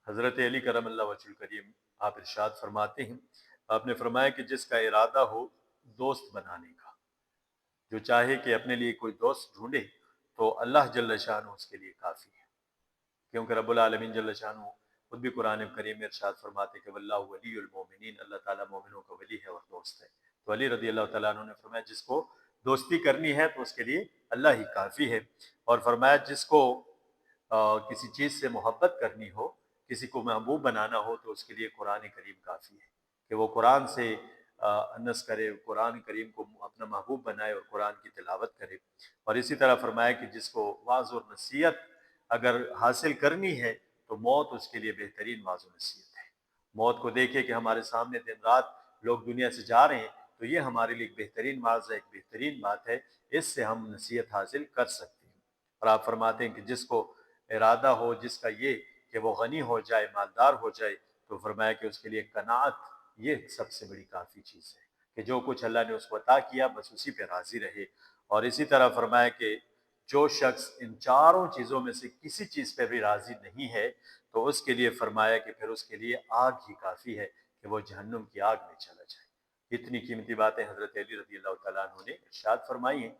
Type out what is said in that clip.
حضرت علی کرم اللہ وجہ کریم آپ ارشاد فرماتے ہیں، آپ نے فرمایا کہ جس کا ارادہ ہو دوست بنانے کا، جو چاہے کہ اپنے لیے کوئی دوست ڈھونڈے تو اللہ جل شانہ اس کے لیے کافی ہے، کیونکہ رب العالمین جل شانہ خود بھی قرآن کریم میں ارشاد فرماتے کہ واللہ ولی المومنین، اللہ تعالیٰ مومنوں کا ولی ہے اور دوست ہے۔ تو علی رضی اللہ تعالیٰ عنہ نے فرمایا جس کو دوستی کرنی ہے تو اس کے لیے اللہ ہی کافی ہے، اور فرمایا جس کو کسی چیز سے محبت کرنی ہو، کسی کو محبوب بنانا ہو تو اس کے لیے قرآن کریم کافی ہے کہ وہ قرآن سے انس کرے، قرآن کریم کو اپنا محبوب بنائے اور قرآن کی تلاوت کرے۔ اور اسی طرح فرمایا کہ جس کو وعظ اور نصیحت اگر حاصل کرنی ہے تو موت اس کے لیے بہترین وعظ و نصیحت ہے۔ موت کو دیکھے کہ ہمارے سامنے دن رات لوگ دنیا سے جا رہے ہیں تو یہ ہمارے لیے ایک بہترین وعظ ہے، ایک بہترین بات ہے، اس سے ہم نصیحت حاصل کر سکتے ہیں۔ اور آپ فرماتے ہیں کہ جس کو ارادہ ہو، جس کا یہ کہ وہ غنی ہو جائے، مالدار ہو جائے، تو فرمایا کہ اس کے لیے قناعت یہ سب سے بڑی کافی چیز ہے کہ جو کچھ اللہ نے اس کو عطا کیا بس اسی پہ راضی رہے۔ اور اسی طرح فرمایا کہ جو شخص ان چاروں چیزوں میں سے کسی چیز پہ بھی راضی نہیں ہے تو اس کے لیے فرمایا کہ پھر اس کے لیے آگ ہی کافی ہے کہ وہ جہنم کی آگ میں چلا جائے۔ اتنی قیمتی باتیں حضرت علی رضی اللہ تعالیٰ عنہ نے ارشاد فرمائی ہیں۔